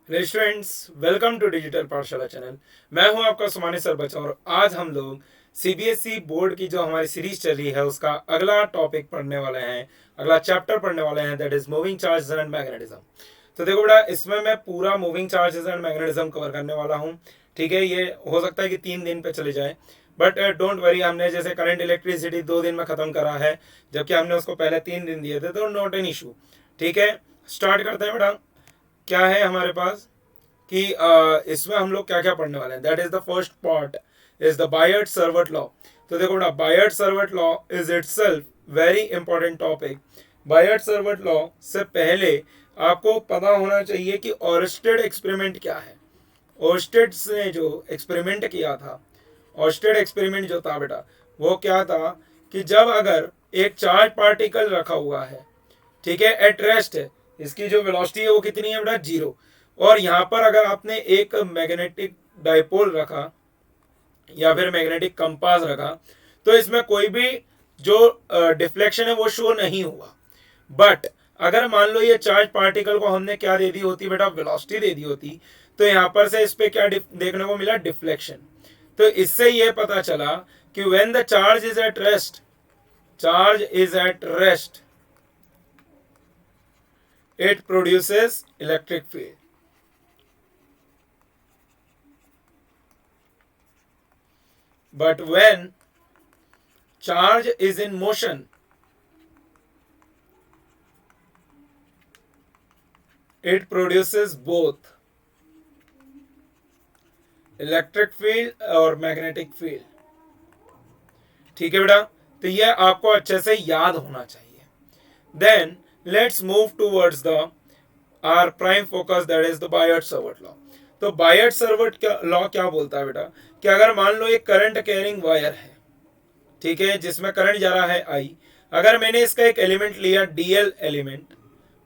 Hello students, welcome to digital Pathshala channel. मैं हूं आपका सुमानी सर बच्चा और आज हम लोग सीबीएसई बोर्ड की जो हमारी सीरीज चल रही है उसका अगला टॉपिक पढ़ने वाले हैं, अगला चैप्टर पढ़ने वाले हैं, that is moving charges and magnetism. तो देखो बेटा, इसमें मैं पूरा moving charges and magnetism cover करने वाला हूँ। ठीक है, ये हो सकता है कि 3 दिन पे चले जाए, बट डोंट वरी। हमने जैसे करंट इलेक्ट्रिसिटी 2 दिन में ख़त्म करा है, जबकि हमने उसको पहले 3 दिन दिए थे, तो नॉट एन इशू। ठीक है, स्टार्ट करते हैं बेटा। क्या है हमारे पास कि इसमें हम लोग क्या क्या पढ़ने वाले हैं। That is the first part is the Biot Savart law. तो देखो बेटा, Biot Savart law is itself very important topic. Biot Savart law से पहले आपको पता होना चाहिए कि ऑर्स्टेड एक्सपेरिमेंट क्या है। ऑर्स्टेड ने जो एक्सपेरिमेंट किया था, ऑर्स्टेड एक्सपेरिमेंट जो था बेटा, वो क्या था कि जब अगर एक चार्ज पार्टिकल रखा हुआ है, ठीक है, एट रेस्ट है, इसकी जो वेलोसिटी है वो कितनी है बेटा, 0। और यहाँ पर अगर आपने एक मैग्नेटिक डाइपोल रखा या फिर मैग्नेटिक कंपास रखा, तो इसमें कोई भी जो डिफ्लेक्शन है वो शो नहीं हुआ। बट अगर मान लो ये चार्ज पार्टिकल को हमने क्या दे दी होती बेटा, वेलोसिटी दे दी होती, तो यहाँ पर से इस पे क्या देखने को मिला, डिफ्लेक्शन। तो इससे ये पता चला कि when the charge is at rest, charge is at rest, it produces electric field. But when charge is in motion, it produces both electric field और मैग्नेटिक फील्ड। ठीक है बेटा, तो ये आपको अच्छे से याद होना चाहिए। Then let's move towards the our prime focus, that is the Biot Savart law. तो बायर्ट सर्वट लॉ क्या बोलता है बेटा कि अगर मान लो एक करंट कैरिंग वायर है, ठीक है, जिसमें करंट जा रहा है आई, अगर मैंने इसका एक एलिमेंट लिया, डीएल एलिमेंट,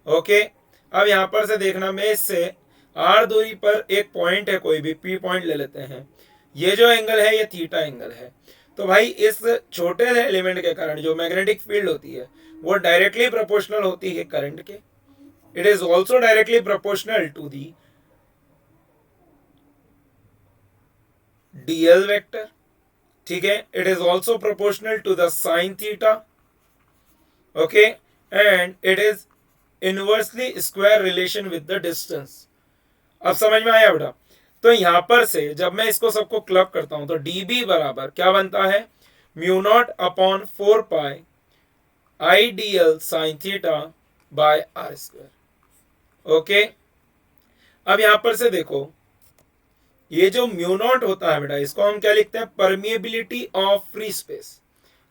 ओके। अब यहां पर से देखना, मैं इससे आर दूरी पर एक पॉइंट है, कोई भी पी पॉइंट ले लेते हैं। ये जो एंगल है ये थीटा एंगल है। तो भाई इस छोटे से एलिमेंट के कारण जो मैग्नेटिक फील्ड होती है वो डायरेक्टली प्रोपोर्शनल होती है करंट के। It is also directly proportional to the DL vector. ठीक है, it is also proportional to the sine theta, okay, and it is inversely square relation with the distance. अब समझ में आया बेटा? तो यहां पर से जब मैं इसको सबको क्लब करता हूं तो डीबी बराबर क्या बनता है, mu not upon 4 pi I D L sine theta by R square. Okay, अब यहां पर से देखो, ये जो म्यू नॉट होता है बेटा, इसको हम क्या लिखते हैं, परमिएबिलिटी ऑफ फ्री स्पेस।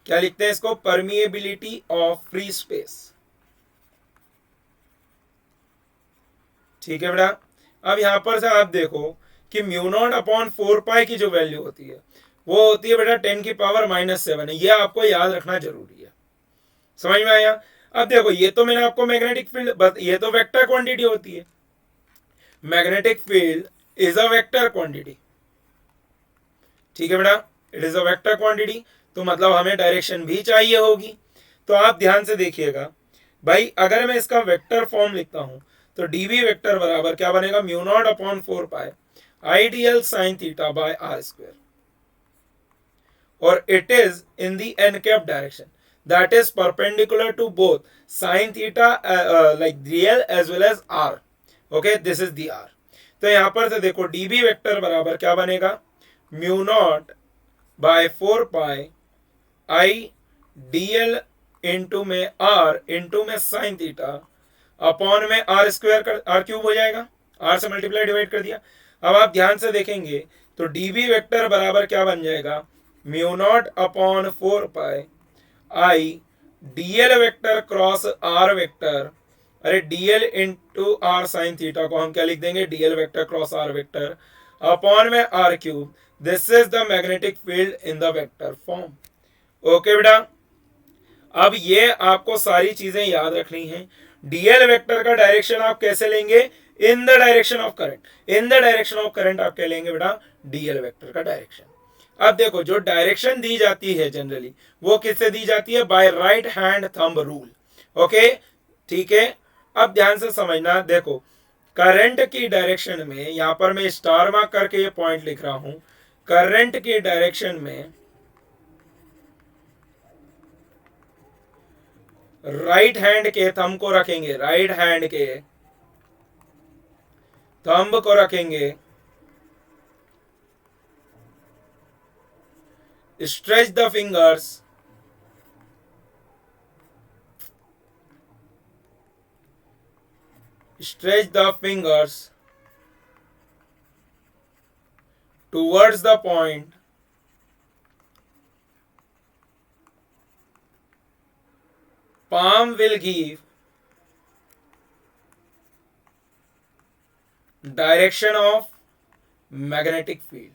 क्या लिखते हैं इसको, परमिएबिलिटी ऑफ फ्री स्पेस। ठीक है बेटा, अब यहां पर से आप देखो कि म्यू नॉट अपॉन 4 पाई की जो वैल्यू होती है वो होती है बेटा 10⁻⁻⁷ है। ये आपको याद रखना जरूरी है। समझ में आया? अब देखो, ये तो मैंने आपको मैग्नेटिक फील्ड, ये तो वेक्टर क्वांटिटी होती है। Magnetic field is a vector quantity. ठीक है बेटा, it is a vector quantity, तो मतलब हमें डायरेक्शन भी चाहिए होगी। तो आप ध्यान से देखिएगा भाई, अगर मैं इसका वेक्टर फॉर्म लिखता हूं तो डीवी वेक्टर बराबर क्या बनेगा, mu not upon 4 pi I D L sine theta by R square, और it is in the N cap direction, that is perpendicular to both sine theta like D L as well as R. Okay, this is the R. तो यहां पर से देखो dB vector बराबर क्या बनेगा, mu nought by 4 pi I D L into में R into में साइन थीटा अपॉन में आर स्क्वायर कर आर क्यूब हो जाएगा, आर से मल्टीप्लाई डिवाइड कर दिया। अब आप ध्यान से देखेंगे तो डीबी वेक्टर बराबर क्या बन जाएगा, mu not upon 4 pi I DL vector cross R vector, अरे DL into R sine theta को हम क्या लिख देंगे, DL vector cross R vector upon में R cube. This is the magnetic field in the vector form. Okay बेटा, अब ये आपको सारी चीजें याद रखनी है। डीएल वेक्टर का डायरेक्शन आप कैसे लेंगे, in the direction of current. In the direction of current आप क्या लेंगे बेटा, डीएल वेक्टर का डायरेक्शन। अब देखो, जो डायरेक्शन दी जाती है जनरली वो किससे दी जाती है, by right hand thumb rule. Okay, ठीक है। अब ध्यान से समझना, देखो करंट की डायरेक्शन में, यहां पर मैं स्टार मार्क करके ये पॉइंट लिख रहा हूं, करंट की डायरेक्शन में राइट हैंड के थंब को रखेंगे, राइट हैंड के थंब को रखेंगे, stretch the fingers, stretch the fingers towards the point, palm will give direction of magnetic field.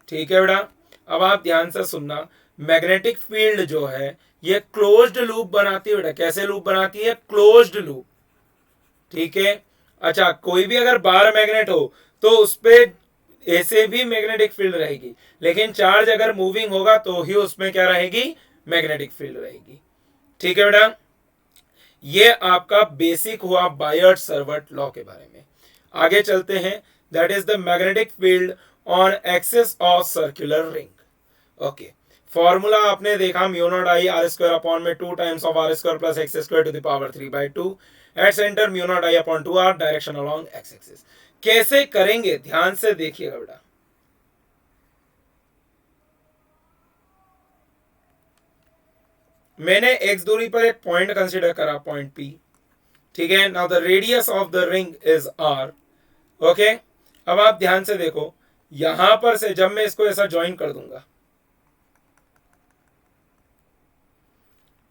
ठीक है बेटा, अब आप ध्यान से सुनना, मैग्नेटिक फील्ड जो है ये क्लोज्ड लूप बनाती है बेटा। कैसे लूप बनाती है? Closed loop. ठीक है, अच्छा कोई भी अगर बार मैग्नेट हो तो उस पे ऐसे भी मैग्नेटिक फील्ड रहेगी, लेकिन चार्ज अगर मूविंग होगा तो ही उसमें क्या रहेगी? मैग्नेटिक फील्ड रहेगी। ठीक है बेटा, ये आपका बेसिक हुआ बायर्ड सर्वट लॉ के बारे में। आगे चलते हैं, that is the magnetic field on axis of circular ring. Okay, formula आपने देखा, mu not I are square upon में 2 times of R square plus X square to the power 3/2 at centre mu not I upon 2r, direction along X axis. कैसे करेंगे ध्यान से देखिएगा बेटा। मैंने एक्स दूरी पर एक पॉइंट कंसीडर करा, पॉइंट P। ठीक है, now the radius of the ring is r। Okay, अब आप ध्यान से देखो, यहां पर से जब मैं इसको ऐसा ज्वाइन कर दूंगा,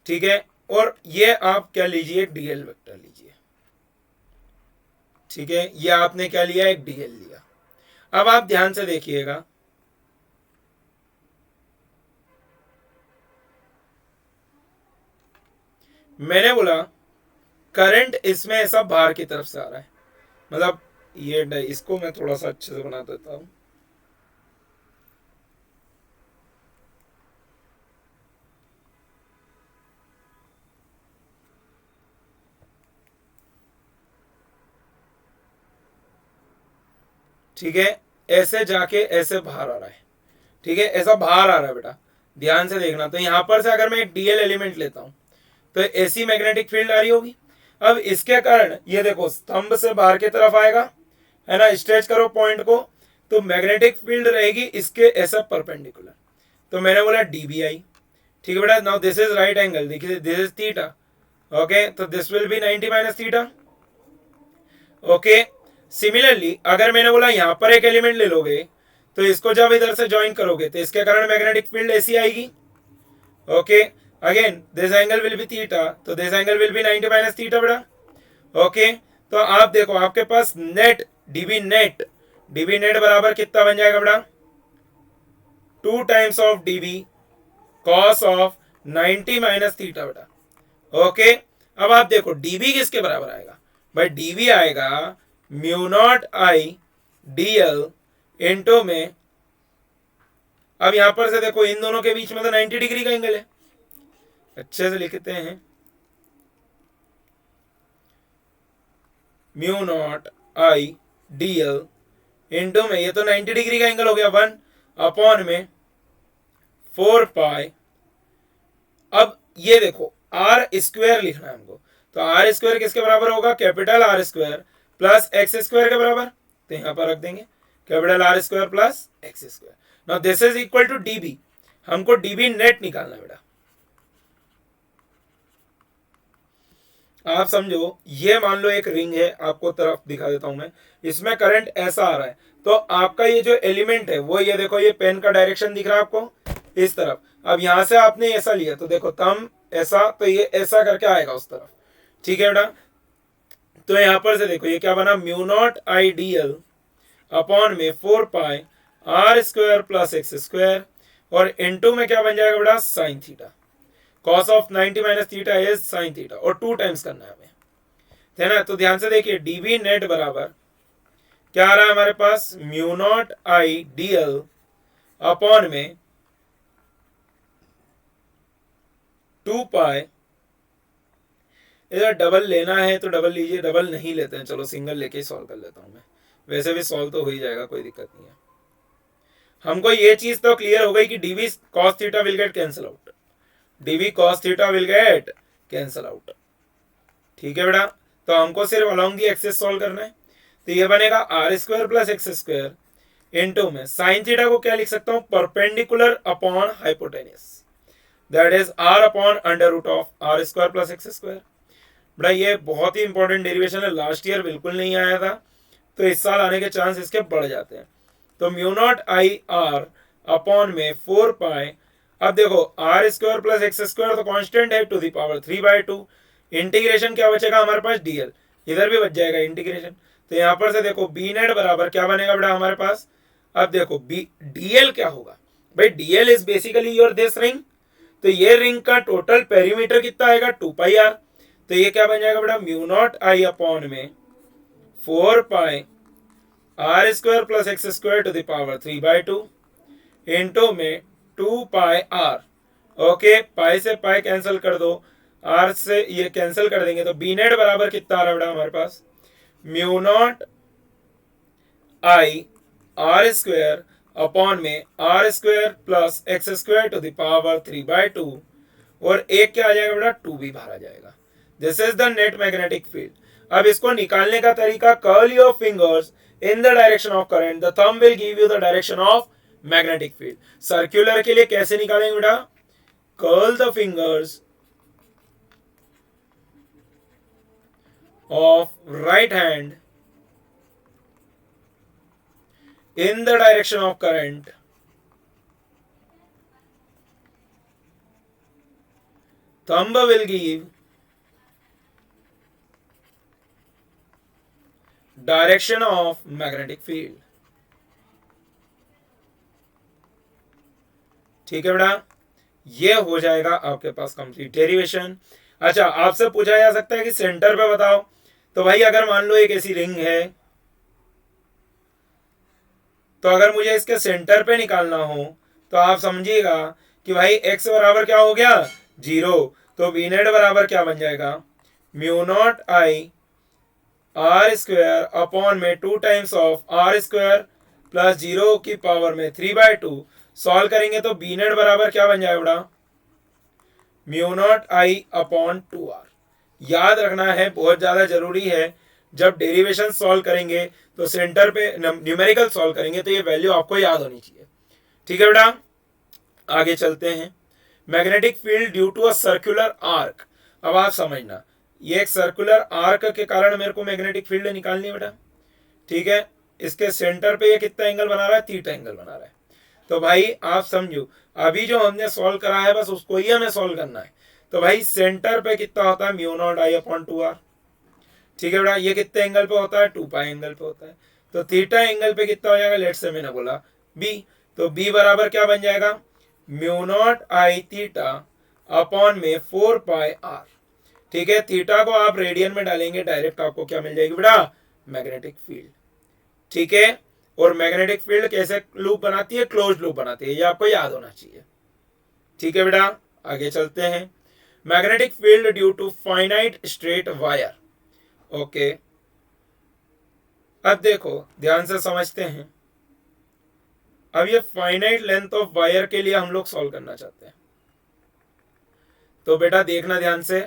ठीक है, और ये आप क्या लीजिए, एक डीएल वेक्टर लीजिए। ठीक है, ये आपने क्या लिया? एक डीएल लिया। अब आप ध्यान से देखिएगा, मैंने बोला करंट इसमें ऐसा बाहर की तरफ से आ रहा है, मतलब ये इसको मैं थोड़ा सा अच्छे से बना देता हूं। ठीक है, ऐसे जाके ऐसे बाहर आ रहा है। ठीक है, ऐसा बाहर आ रहा है बेटा, ध्यान से देखना। तो यहां पर से अगर मैं एक डीएल एलिमेंट लेता हूं तो ऐसी मैग्नेटिक फील्ड आ रही होगी। अब इसके कारण ये देखो स्तंभ से बाहर की तरफ आएगा, है ना, स्ट्रेच करो पॉइंट को, तो मैग्नेटिक फील्ड रहेगी इसके ऐसा परपेंडिकुलर। तो मैंने बोला डीबीआई। ठीक है बेटा, now this is right angle, देखिए दिस इज थीटा। ओके, तो this will be 90 minus theta. Okay, similarly अगर मैंने बोला यहां पर एक एलिमेंट ले लोगे तो इसको जब इधर से ज्वाइन करोगे तो इसके कारण मैग्नेटिक फील्ड ऐसी आएगी। Okay, again this angle will be theta, तो this angle will be 90 minus theta बेटा। ओके, तो आप देखो आपके पास नेट डीबी नेट बराबर कितना बन जाएगा बेटा? 2 times of dB cos of 90 minus theta बेटा। ओके, अब आप देखो डीबी किसके बराबर आएगा भाई? डीबी आएगा mu naught I DL into में, अब यहां पर से देखो इन दोनों के बीच में तो 90 डिग्री का एंगल है, अच्छे से लिखते हैं, mu naught I DL into में, ये तो 90 डिग्री का एंगल हो गया, 1 अपॉन में 4 पाई। अब ये देखो आर स्क्वायर लिखना है हमको, तो आर स्क्वायर किसके बराबर होगा? Capital R square plus X square के बराबर, तो यहां पर रख देंगे capital R square plus X square. Now this is equal to DB, हमको डीबी नेट निकालना बेटा। आप समझो, ये मान लो एक रिंग है, आपको तरफ दिखा देता हूं मैं, इसमें करंट ऐसा आ रहा है, तो आपका ये जो एलिमेंट है वो ये देखो, ये पेन का डायरेक्शन दिख रहा है आपको इस तरफ। अब यहां से आपने ऐसा लिया तो देखो तम ऐसा, तो ये ऐसा करके आएगा उस तरफ। ठीक है बेटा, तो यहां पर से देखो ये क्या बना? Mu not I D L upon में 4 pi R square plus X square, और इनटू में क्या बन जाएगा बेटा? Sine theta. Cos of 90 minus theta is sine theta, और 2 टाइम्स करना है हमें, है ना। तो ध्यान से देखिए डीबी नेट बराबर क्या आ रहा है हमारे पास? Mu not I D L upon में 2 पाई इधर डबल लेना है तो डबल लीजिए, डबल नहीं लेते हैं चलो सिंगल लेके ही सॉल्व कर लेता हूँ मैं, वैसे भी सॉल्व तो हो ही जाएगा, कोई दिक्कत नहीं है। हमको ये चीज तो क्लियर हो गई कि DV cos theta will get cancel out, DV cos theta will get cancel out. ठीक है बेटा, तो हमको सिर्फ अलोंग दी एक्सिस सॉल्व करना है। तो ये बनेगा R square plus X square into में साइन थीटा को क्या लिख सकता हूँ, perpendicular upon hypotenuse, that is R upon under root of R square plus X square. बड़ा ये बहुत ही इंपॉर्टेंट डेरिवेशन है, लास्ट ईयर बिल्कुल नहीं आया था, तो इस साल आने के चांस इसके बढ़ जाते हैं। तो mu not I R upon में 4 पाई, अब देखो R square plus X square तो कांस्टेंट है टू द पावर 3/2, इंटीग्रेशन क्या बचेगा हमारे पास, डीएल, इधर भी बच जाएगा इंटीग्रेशन। तो यहाँ पर से देखो बी नेट बराबर क्या बनेगा बेटा हमारे पास, अब देखो बी डीएल क्या होगा भाई, DL is basically your this ring, तो ये रिंग का टोटल पेरीमीटर कितना आएगा 2πr, तो ये क्या बन जाएगा बेटा म्यू नॉट आई अपॉन में 4 pi R square plus X square to the power 3/2 into में 2 पाई आर, ओके पाई से पाई कैंसिल कर दो, आर से ये कैंसिल कर देंगे, तो बी नेट बराबर कितना आ रहा है बेटा हमारे पास, mu not I are square upon में R square plus X square to the power 3/2, और एक क्या आ जाएगा बेटा 2b बाहर आ जाएगा। This is the net magnetic field. अब इसको निकालने का तरीका, curl your fingers in the direction of current, the thumb will give you the direction of magnetic field. Circular के लिए कैसे निकालेंगे बेटा, curl the fingers of right hand in the direction of current, thumb will give direction of magnetic field। ठीक है बेटा, ये हो जाएगा आपके पास कंप्लीट डेरिवेशन। अच्छा, आपसे पूछा जा सकता है कि सेंटर पे बताओ, तो भाई अगर मान लो एक ऐसी रिंग है, तो अगर मुझे इसके सेंटर पे निकालना हो तो आप समझिएगा कि भाई x बराबर क्या हो गया 0, तो वी नेट बराबर क्या बन जाएगा, mu not I are square upon में 2 times of R square plus 0 की पावर में 3/2, सॉल्व करेंगे तो बी नेट बराबर क्या बन जाएगा बेटा, mu not I upon 2r। याद रखना है, बहुत ज्यादा जरूरी है, जब डेरिवेशन सॉल्व करेंगे तो सेंटर पे न्यूमेरिकल सॉल्व करेंगे तो ये वैल्यू आपको याद होनी चाहिए। ठीक है बेटा, आगे चलते हैं। Magnetic field due to a circular arc, अब आप समझना, ये एक सर्कुलर आर्क के कारण मेरे को मैग्नेटिक फील्ड निकालनी है बेटा। ठीक है, इसके सेंटर पे ये कितना एंगल बना रहा है, थीटा एंगल बना रहा है। तो भाई आप समझो, अभी जो हमने सॉल्व करा है बस उसको ही हमें सॉल्व करना है। तो भाई सेंटर पे कितना होता है, mu not I upon 2r। ठीक है बेटा, ये कितने एंगल पे होता है, 2 पाई एंगल पे होता है, तो थीटा एंगल पे कितना हो जाएगा, लेट से मैंने बोला b, तो b बराबर क्या बन जाएगा, mu not I theta upon में 4 पाई r। ठीक है, थीटा को आप रेडियन में डालेंगे, डायरेक्ट आपको क्या मिल जाएगी बेटा, मैग्नेटिक फील्ड। ठीक है, और मैग्नेटिक फील्ड कैसे लूप बनाती है, क्लोज लूप बनाती है, ये आपको याद होना चाहिए। ठीक है बेटा, आगे चलते हैं। Magnetic field due to finite straight wire, okay अब देखो ध्यान से समझते हैं। अब ये फाइनाइट लेंथ ऑफ वायर के लिए हम लोग सॉल्व करना चाहते हैं, तो बेटा देखना ध्यान से,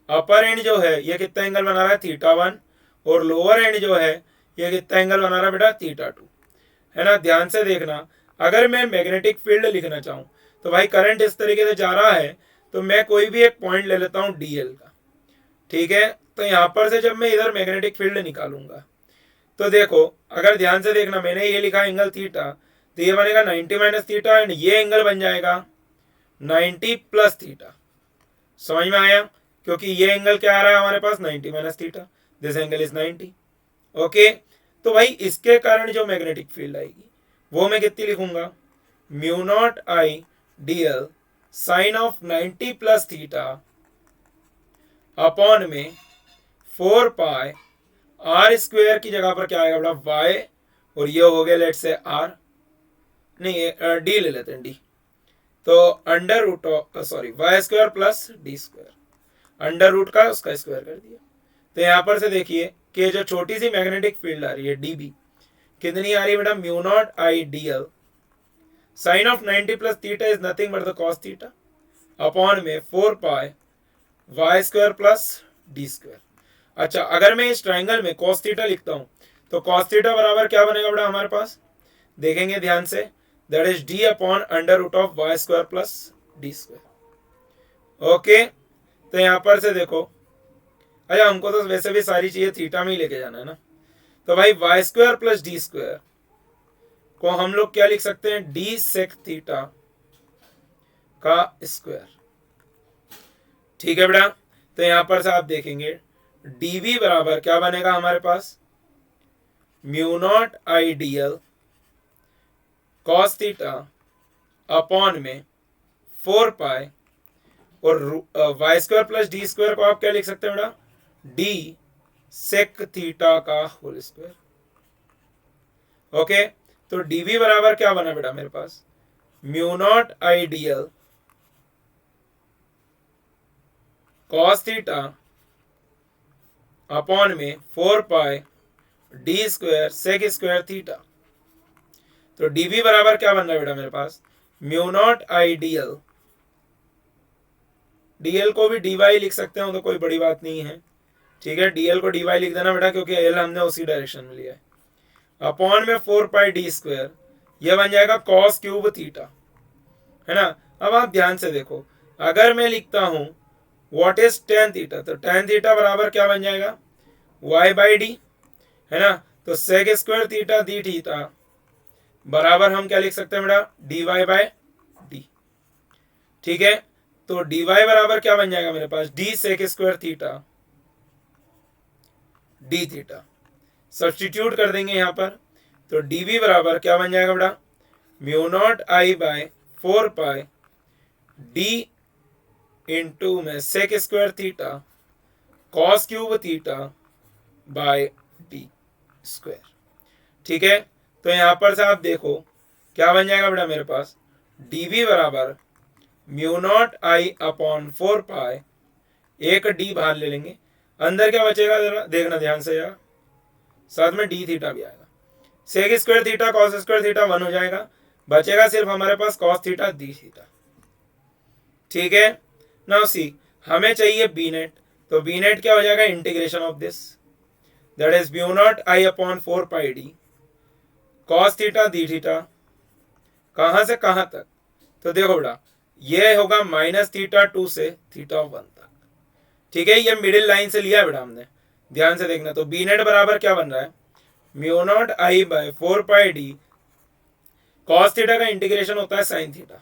अपर एंड जो है ये कितना एंगल बना रहा है, θ1, और लोअर एंड जो है ये कितना एंगल बना रहा है बेटा, θ2, है ना। ध्यान से देखना, अगर मैं मैग्नेटिक फील्ड लिखना चाहूं तो भाई करंट इस तरीके से जा रहा है, तो मैं कोई भी एक पॉइंट ले लेता हूं डीएल का। ठीक है, तो यहां पर से जब मैं इधर मैग्नेटिक फील्ड निकालूंगा तो देखो, अगर ध्यान से देखना, मैंने ये लिखा एंगल थीटा, तो ये बनेगा 90 माइनस थीटा, एंड ये एंगल बन जाएगा 90 प्लस थीटा। समझ में आया, क्योंकि ये एंगल क्या आ रहा है हमारे पास, 90 minus theta, this angle is 90। Okay, तो भाई इसके कारण जो मैग्नेटिक फील्ड आएगी वो मैं कितनी लिखूंगा, mu not I DL sine of 90 plus theta upon में 4 पाई आर स्क्वायर की जगह पर क्या आएगा बेटा, वाई, और ये हो गया लेट से आर, नहीं डी ले लेते हैं, डी, तो under root of sorry Y square plus D square under root का उसका स्क्वायर कर दिया। तो यहाँ पर से देखिए कि जो छोटी सी मैग्नेटिक फील्ड आ रही है डीबी, कितनी आ रही है बेटा, mu not I D L sine of 90 plus theta is nothing but the cos theta upon में 4 pi Y square plus D square. अच्छा, अगर मैं इस ट्राइंगल में कॉस थीटा लिखता हूं तो कॉस थीटा बराबर क्या बनेगा बेटा हमारे पास, देखेंगे ध्यान से, that is D upon under root of Y square plus D square. Okay, तो यहां पर से देखो, अच्छा हमको तो वैसे भी सारी चीजें थीटा में ही लेके जाना है ना, तो भाई Y square plus D square को हम लोग क्या लिख सकते हैं, डी सेक थीटा का स्क्वायर। ठीक है बेटा, तो यहां पर से आप देखेंगे डीवी बराबर क्या बनेगा हमारे पास, mu not I D L cos theta upon में 4 पाई और Y square plus D square को आप क्या लिख सकते हैं बेटा, डी सेक थीटा का होल स्क्वायर। ओके, तो डीवी बराबर क्या बना बेटा मेरे पास, mu not I D L cos theta upon में 4 pi D square sec square theta. तो डीवी बराबर क्या बन रहा है बेटा मेरे पास, mu not I D L, DL को भी डीवाई लिख सकते हो तो कोई बड़ी बात नहीं है। ठीक है, डीएल को डीवाई लिख देना बेटा क्योंकि एल हमने उसी डायरेक्शन में लिया है, अपॉन में 4 पाई डी स्क्वायर, यह बन जाएगा कॉस क्यूब थीटा, है ना। अब आप ध्यान से देखो, अगर मैं लिखता हूं व्हाट इज टेन थीटा, तो टेन थीटा बराबर क्या बन जाएगा, वाई बाई डी, है ना। तो सेक स्क्वायर थीटा दी थीटा बराबर हम क्या लिख सकते हैं बेटा, डी वाई बाय डी। ठीक है, तो डी वाई बराबर क्या बन जाएगा मेरे पास, D sec square theta D theta, substitute कर देंगे यहां पर, तो डीवी बराबर क्या बन जाएगा बेटा, mu not I by 4 pi d into में sec square theta cos cube theta by d square. ठीक है, तो यहां पर से आप देखो क्या बन जाएगा बेटा मेरे पास, डीवी बराबर म्यू नॉट आई अपॉन 4 पाई, एक डी बाहर ले लेंगे, अंदर क्या बचेगा जरा देखना ध्यान से यार, साथ में डी थीटा भी आएगा, sec square theta cos square theta 1 हो जाएगा, बचेगा सिर्फ हमारे पास कॉस थीटा डी थीटा। ठीक है, नाउ सी हमें चाहिए बी नेट, तो बी नेट क्या हो जाएगा, integration of this, that is mu not I upon 4 pi d cos theta D theta, कहां से कहां तक, तो देखो बेटा ये होगा माइनस थीटा 2 से थीटा 1 तक। ठीक है, ये मिडिल लाइन से लिया है बेटा हमने, ध्यान से देखना। तो बी नेट बराबर क्या बन रहा है, mu not I by 4 pi d cos theta का इंटीग्रेशन होता है साइन थीटा,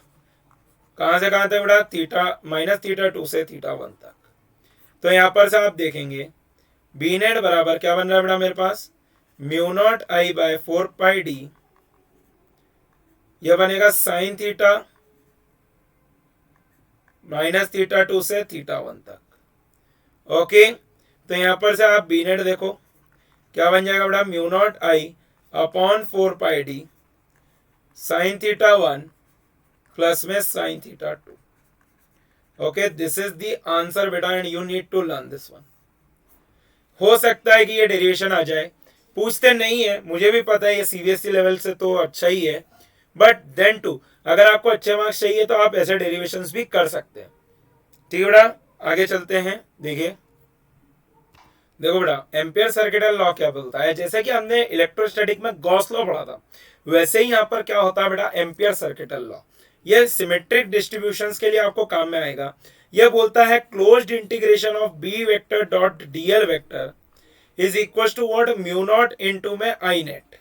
कहां से कहां तक बेटा, थीटा माइनस थीटा 2 से थीटा 1 तक। तो यहां पर से आप देखेंगे बी नेट बराबर क्या बन रहा है बेटा मेरे पास, mu not I by 4 pi D, यह बनेगा साइन थीटा माइनस थीटा 2 से थीटा 1 तक। ओके, तो यहां पर से आप बी नेट देखो क्या बन जाएगा बेटा, mu not I upon 4 pi D sine theta 1 plus में sine theta 2। Okay, this is the answer बेटा and you need to learn this one. हो सकता है कि ये डेरिवेशन आ जाए, पूछते नहीं है, मुझे भी पता है ये सीबीएसई लेवल से तो अच्छा ही है, बट देन टू अगर आपको अच्छे मार्क्स चाहिए तो आप ऐसे डेरिवेशंस भी कर सकते हैं। ठीक है बेटा, आगे चलते हैं। देखिए देखो बेटा, एम्पियर सर्किटल लॉ क्या बोलता है, जैसे कि हमने इलेक्ट्रोस्टैटिक में गॉस लॉ पढ़ा था, वैसे ही यहाँ पर क्या होता है बेटा, एम्पियर सर्किटल लॉ। ये सिमेट्रिक डिस्ट्रीब्यूशंस के लिए आपको काम में आएगा। यह बोलता है closed integration of B vector dot DL vector is equal to what, mu not into में I net,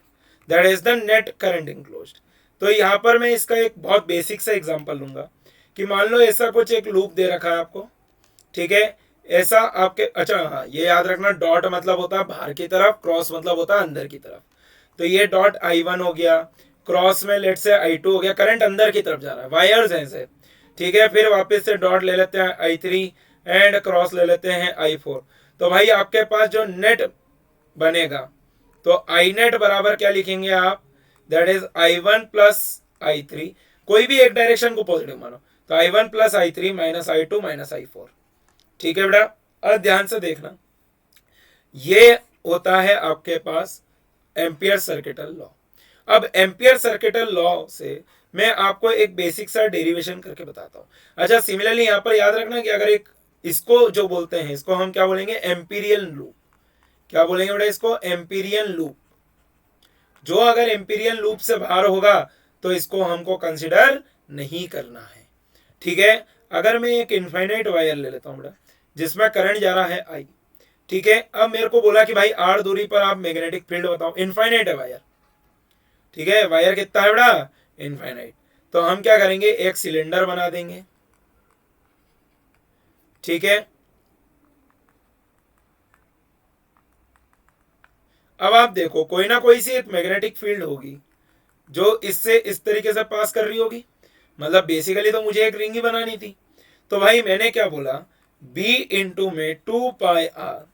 that is the net current enclosed. तो यहाँ पर मैं इसका एक बहुत बेसिक सा एग्जांपल लूंगा कि मान लो ऐसा कुछ एक लूप दे रखा है आपको, ठीक है, ऐसा आपके, अच्छा हाँ ये याद रखना, डॉट मतलब होता है बाहर की तरफ, क्रॉस मतलब होता है अंदर की तरफ। तो ये डॉट I1 हो गया, क्रॉस में लेट से I2 हो गया, करंट अंदर की तरफ जा रहा है, वायर्स हैं ऐसे। ठीक है, फिर वापस से डॉट ले लेते हैं I3 एंड क्रॉस ले लेते हैं I4। तो भाई आपके पास जो नेट बनेगा, तो आई नेट बराबर क्या लिखेंगे आप, that is I1 plus I3, कोई भी एक डायरेक्शन को पॉजिटिव मानो, तो I1 plus I3 minus I2 minus I4। ठीक है बेटा, अब ध्यान से देखना, ये होता है आपके पास एम्पियर सर्किटल लॉ। अब एम्पियर सर्किटल लॉ से मैं आपको एक बेसिक सा डेरिवेशन करके बताता हूँ। अच्छा, सिमिलरली यहाँ पर याद रखना कि अगर एक इसको जो बोलते हैं, इसको हम क्या बोलेंगे, एम्पीरियल लूप। क्या बोलेंगे बेटा इसको, एम्पीरियल लूप। जो अगर एम्पीरियल लूप से बाहर होगा तो इसको हमको कंसिडर नहीं करना है। ठीक है, अगर मैं एक इनफाइनाइट वायर ले लेता हूँ बेटा, जिसमें करंट जा रहा है आई। ठीक है, अब मेरे को बोला कि भाई आर दूरी पर आप मैग्नेटिक फील्ड बताओ, इनफाइनाइट है वायर। ठीक है, वायर कितना है बेटा, इनफाइनाइट। तो हम क्या करेंगे, एक सिलेंडर बना देंगे। ठीक है, अब आप देखो कोई ना कोई सी एक मैग्नेटिक फील्ड होगी जो इससे इस तरीके से पास कर रही होगी, मतलब बेसिकली तो मुझे एक रिंग ही बनानी थी। तो भाई मैंने क्या बोला, बी इंटू में 2πr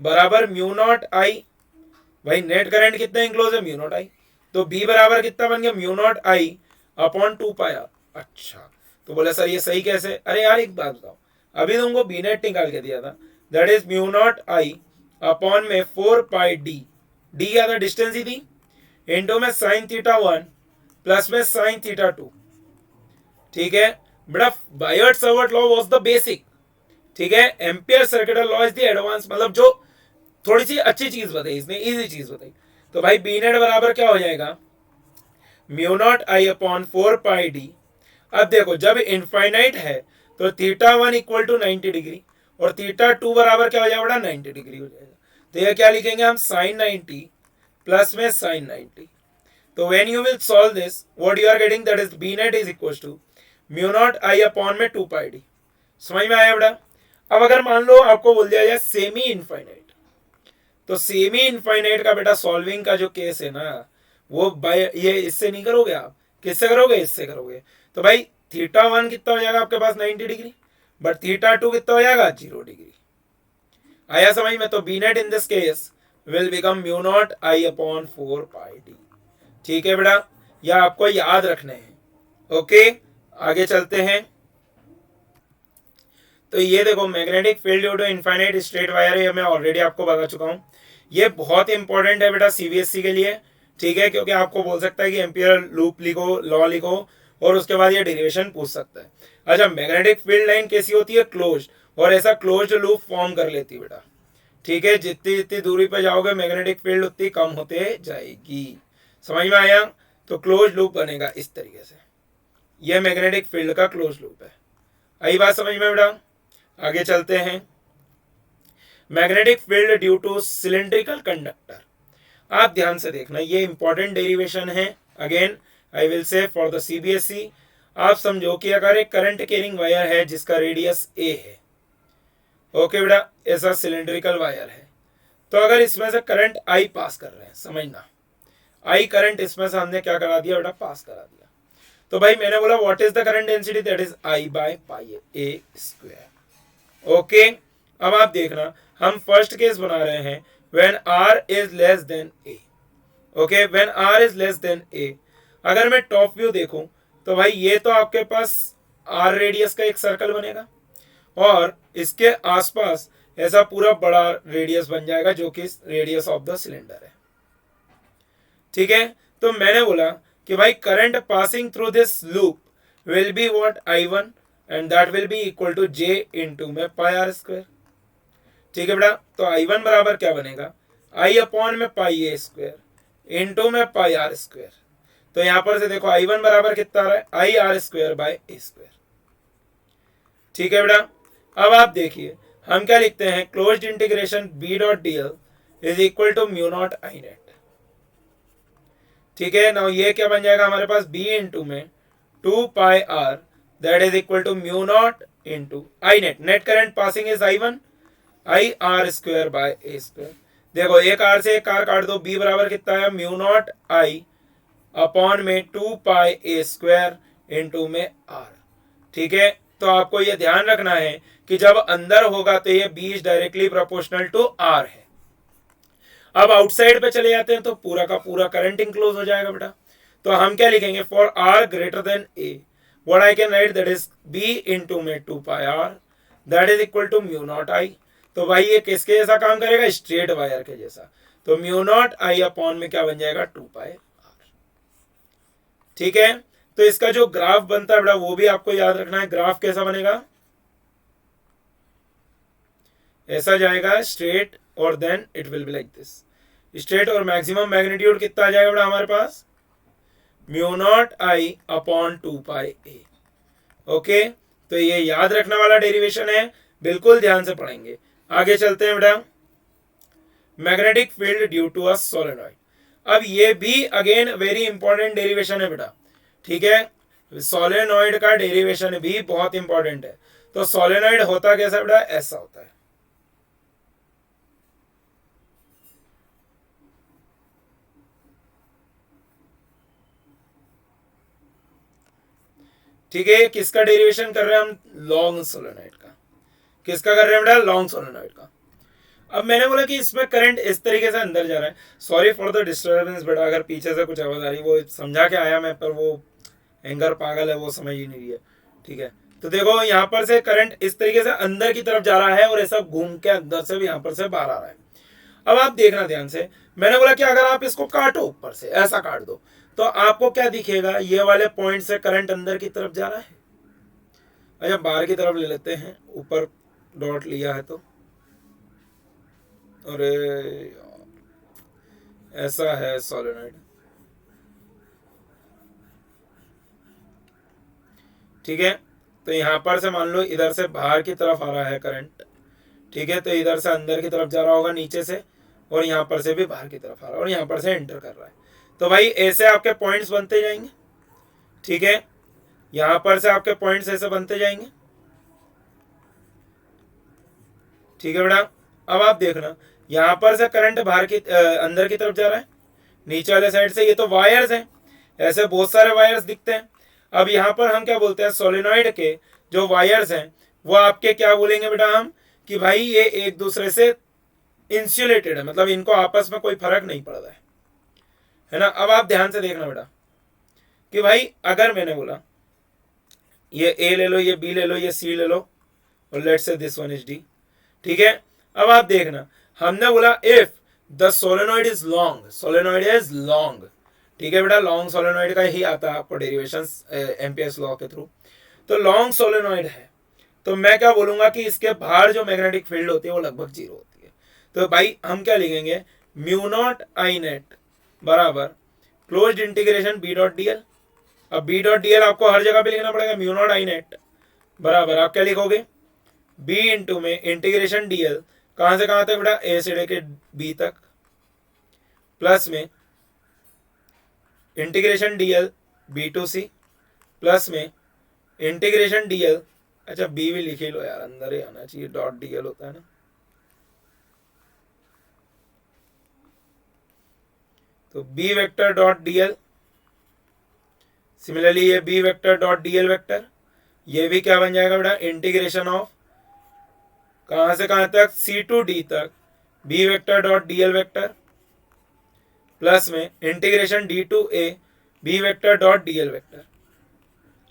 बराबर म्यू नॉट आई। भाई नेट करंट कितना इंक्लोज है, म्यू नॉट आई। तो बी बराबर कितना बन गया, mu naught I upon 2πr। अच्छा, तो बोले सर ये सही कैसे, अरे यार एक बात बताओ, अभी तुमको बी नेट निकाल के दिया था, that is mu not I upon में 4πd। डी क्या था, डिस्टेंस ही थी, इंटू में साइन थीटा 1 प्लस में साइन थीटा 2। ठीक है बेटा, Biot Savart law was the basic. ठीक है, Ampere circuital law is the advance, मतलब जो थोड़ी सी अच्छी चीज बताई इसने, इजी चीज बताई। तो भाई बी नेट बराबर क्या हो जाएगा, mu not I upon 4πd। अब देखो जब इनफाइनाइट है तो थीटा 1 इक्वल टू 90 डिग्री और थीटा 2 बराबर क्या हो जाएगा, 90 डिग्री हो जाएगा। तो ये क्या लिखेंगे हम, साइन 90 प्लस में साइन 90। तो when you will solve this, what you are getting, that is B net is equal to mu not I upon में 2πd। समझ में आया बेटा। अब अगर मान लो आपको बोल दिया जाए सेमी इनफाइनाइट, तो सेमी इनफाइनाइट का बेटा सॉल्विंग का जो केस है ना, वो बाय ये इससे नहीं करोगे आप, किससे करोगे, इससे करोगे। तो भाई थीटा 1 कितना हो जाएगा आपके पास, 90 डिग्री, बट थीटा 2 कितना हो जाएगा, 0 डिग्री। आया समझ में। तो B net in this case will become mu not I upon 4πd। ठीक है बेटा, यह आपको याद रखने हैं। ओके, आगे चलते हैं। तो ये देखो magnetic field due to infinite straight wire है, मैं ऑलरेडी आपको बता चुका हूं। ये बहुत इंपॉर्टेंट है बेटा सीबीएसई के लिए। ठीक है, क्योंकि आपको बोल सकता है कि एम्पियर लूप लिखो, लॉ लिखो, और उसके बाद ये डेरिवेशन पूछ सकता है। अच्छा, मैग्नेटिक फील्ड लाइन कैसी होती है, क्लोज, और ऐसा क्लोज लूप फॉर्म कर लेती है बेटा। ठीक है, जितनी जितनी दूरी पर जाओगे मैग्नेटिक फील्ड उतनी कम होते जाएगी। समझ में आया। तो क्लोज लूप बनेगा इस तरीके से, यह मैग्नेटिक फील्ड का क्लोज लूप है। आई बात समझ में बेटा। आगे चलते हैं। Magnetic field due to cylindrical conductor. आप ध्यान से देखना, ये इंपॉर्टेंट डेरिवेशन है। Again I will say for the CBSE, आप समझो कि अगर एक करंट कैरिंग वायर है जिसका रेडियस ए है, ओके बेटा, ऐसा सिलेंड्रिकल वायर है, तो अगर इसमें से करंट आई पास कर रहे हैं, समझना आई करंट इसमें से हमने क्या करा दिया बेटा, पास करा दिया। तो भाई मैंने बोला what is the current density, that is I by pi A square. Okay, अब आप देखना, हम फर्स्ट केस बना रहे हैं when r is less than a। Okay, when r is less than a, अगर मैं टॉप व्यू देखूं तो भाई ये तो आपके पास r रेडियस का एक सर्कल बनेगा और इसके आसपास ऐसा पूरा बड़ा रेडियस बन जाएगा जो कि रेडियस ऑफ द सिलेंडर है। ठीक है, तो मैंने बोला कि भाई current passing through this loop will be what, I1, and that will be equal to j into में पाई आर स्क्वायर। ठीक है बेटा, तो I1 बराबर क्या बनेगा, I अपॉन में पाई ए स्क्वायर इंटू में पाई आर स्क्वायर। तो यहां पर से देखो I1 बराबर कितना आ रहा है, I R square by a square. ठीक है बेटा, अब आप देखिए हम क्या लिखते हैं, closed integration b dot dl is equal to mu not I net. ठीक है, नाउ ये क्या बन जाएगा हमारे पास, b इंटू में 2πr that is equal to mu naught into I net. Net current passing is I1, I are square by a square. देखो एक आर से एक आर काट दो, b बराबर कितना है, म्यू नॉट आई अपॉन में 2π ए स्क्वायर इंटू में r। ठीक है, तो आपको ये ध्यान रखना है कि जब अंदर होगा तो ये b इज डायरेक्टली प्रोपोर्शनल टू r है। अब आउटसाइड पे चले जाते हैं तो पूरा का पूरा करंट इंक्लोज हो जाएगा बेटा। तो हम क्या लिखेंगे, for r greater than a, what I can write, that is b into में 2πr that is equal to mu not I. तो भाई ये किसके जैसा काम करेगा, स्ट्रेट वायर के जैसा। तो म्यू नॉट आई अपॉन में क्या बन जाएगा, 2 पाई आर। ठीक है, तो इसका जो ग्राफ बनता है बेटा वो भी आपको याद रखना है। ग्राफ कैसा बनेगा, ऐसा जाएगा स्ट्रेट और then it will be like this straight. और मैक्सिमम मैग्नीट्यूड कितना आ जाएगा बेटा हमारे पास, mu not I upon 2 pi a. Okay, तो ये याद रखने वाला डेरिवेशन है, बिल्कुल ध्यान से पढ़ेंगे। आगे चलते हैं बेटा, magnetic field due to a solenoid. अब ये भी अगेन वेरी इंपॉर्टेंट डेरिवेशन है बेटा। ठीक है, सोलेनॉइड का डेरिवेशन भी बहुत इंपॉर्टेंट है। तो सोलेनॉइड होता कैसा बेटा, ऐसा होता है। ठीक है, किसका डेरिवेशन कर रहे हैं हम, लॉन्ग सोलेनॉइड का। किसका कर रहे हैं बेटा, लॉन्ग सोलेनॉइड का। अब मैंने बोला कि इसमें करंट इस तरीके से अंदर जा रहा है। सॉरी फॉर द डिस्टर्बेंस बेटा, अगर पीछे से कुछ आवाज आ रही, वो समझा के आया मैं, पर वो एंगर पागल है, वो समझ ही नहीं रही है। ठीक है, तो देखो यहाँ पर से करंट इस तरीके से अंदर की तरफ जा रहा है और ऐसा घूम के अंदर से भी यहाँ पर से बाहर आ रहा है। अब आप देखना ध्यान से, मैंने बोला कि अगर आप इसको काटो ऊपर से, ऐसा काट दो, तो आपको क्या दिखेगा, ये वाले पॉइंट से करंट अंदर की तरफ जा रहा है। अच्छा, बाहर की तरफ ले लेते हैं, ऊपर डॉट लिया है तो, अरे ऐसा है सोलेनॉइड। ठीक है, तो यहां पर से मान लो इधर से बाहर की तरफ आ रहा है करंट। ठीक है, तो इधर से अंदर की तरफ जा रहा होगा नीचे से, और यहां पर से भी बाहर की तरफ आ रहा है, और यहां पर से एंटर कर रहा है। तो भाई ऐसे आपके पॉइंट्स बनते जाएंगे। ठीक है, यहां पर से आपके पॉइंट्स ऐसे बनते जाएंगे। ठीक है बेटा, अब आप देखना, यहां पर से करंट बाहर की अंदर की तरफ जा रहा है नीचे वाले साइड से। ये तो वायर्स हैं, ऐसे बहुत सारे वायर्स दिखते हैं। अब यहाँ पर हम क्या बोलते हैं, सोलेनॉइड के जो वायर्स हैं वो आपके क्या बोलेंगे बेटा हम, कि भाई ये एक दूसरे से इंसुलेटेड है, मतलब इनको आपस में कोई फर्क नहीं पड़ रहा है ना। अब आप ध्यान से देखना बेटा कि भाई अगर मैंने बोला ये ए ले लो, ये बी ले लो, ये सी ले लो, और let's say this one is D. ठीक है, अब आप देखना, हमने बोला if the solenoid is long, solenoid is long. ठीक है बेटा, लॉन्ग सोलेनॉइड का ही आता है आपको डेरिवेशन एम्पियर्स लॉ के थ्रू। तो लॉन्ग सोलेनॉइड है, तो मैं क्या बोलूंगा कि इसके बाहर जो मैग्नेटिक फील्ड होती है वो लगभग 0 होती है। तो भाई हम क्या लिखेंगे, म्यू नॉट आई नेट बराबर closed integration B dot D l. अब बी डॉट डी एल आपको हर जगह पे लिखना पड़ेगा, म्यू नॉट आई नेट बराबर आप क्या लिखोगे, बी इंटू में इंटीग्रेशन डी एल, कहां से कहां तक बेटा, ए से लेके बी तक, प्लस में integration d l B to C, plus में इंटीग्रेशन डी एल, अच्छा बी भी लिखे लो यार, अंदर ही आना चाहिए, डॉट डी एल होता है ना। तो B vector dot D L, similarly ये B vector dot D L vector, ये भी क्या बन जाएगा बेटा, इंटीग्रेशन ऑफ कहां से कहां तक, सी टू डी तक, B vector dot D L vector, plus में integration D to A B vector dot D L vector.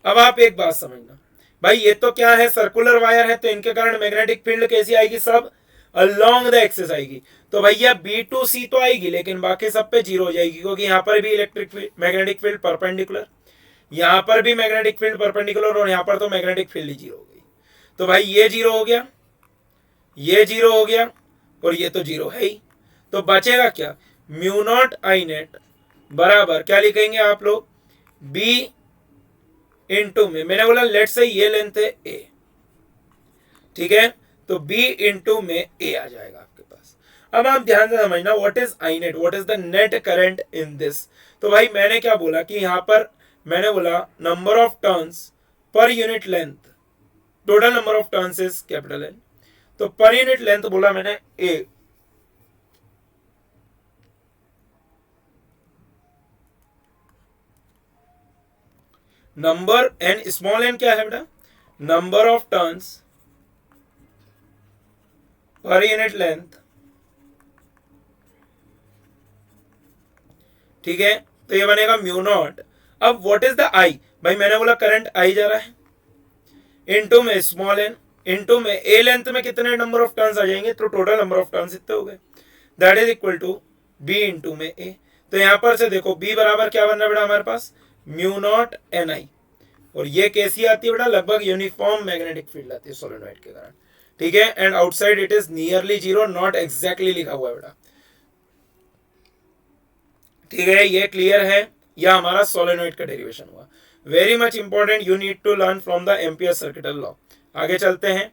अब आप एक बात समझना भाई, ये तो क्या है, सर्कुलर वायर है, तो इनके कारण मैग्नेटिक फील्ड कैसी आएगी, सब अलोंग द एक्सिस आएगी। तो भैया बी टू सी तो आएगी, लेकिन बाकी सब पे 0 हो जाएगी, क्योंकि यहाँ पर भी इलेक्ट्रिक मैग्नेटिक फील्ड परपेंडिकुलर, यहाँ पर भी मैग्नेटिक फील्ड परपेंडिकुलर, और यहाँ पर तो मैग्नेटिक फील्ड ही 0 हो गई। तो भाई ये 0 हो गया, ये 0 हो गया, और ये तो 0 है ही। तो बचेगा क्या, म्यू नॉट आई नेट बराबर क्या लिखेंगे आप लोग, बी इंटू में, मैंने बोला लेट से ये लेंथ है ए। ठीक है, तो बी इंटू में ए आ जाएगा आपके पास। अब आप ध्यान से समझना, what is I net, what is the net current in this. तो भाई मैंने क्या बोला कि यहां पर मैंने बोला number of turns per unit length, total number of turns is capital N, तो पर यूनिट लेंथ बोला मैंने a, number N, small n क्या है बेटा, number of turns per unit length. ठीक है, तो ये बनेगा म्यू नॉट। अब व्हाट इज द आई, भाई मैंने बोला करंट आई जा रहा है, इनटू में स्मॉल एन, इनटू में ए लेंथ में कितने नंबर ऑफ टर्न्स आ जाएंगे, तो टोटल नंबर ऑफ टर्न्स इतने हो गए, that is equal to B into में ए। तो यहां पर से देखो बी बराबर क्या बनना बेटा हमारे पास, म्यू नॉट एन आई, और ये कैसी आती है बेटा, लगभग यूनिफॉर्म मैग्नेटिक फील्ड आती है सोलेनोइड के कारण, ठीक है। And outside it is nearly zero, not exactly लिखा हुआ है बेटा, ठीक है। ये क्लियर है, यह हमारा सोलेनोइड का डेरिवेशन हुआ। Very much important, you need to learn from the ampere circuital law. आगे चलते हैं,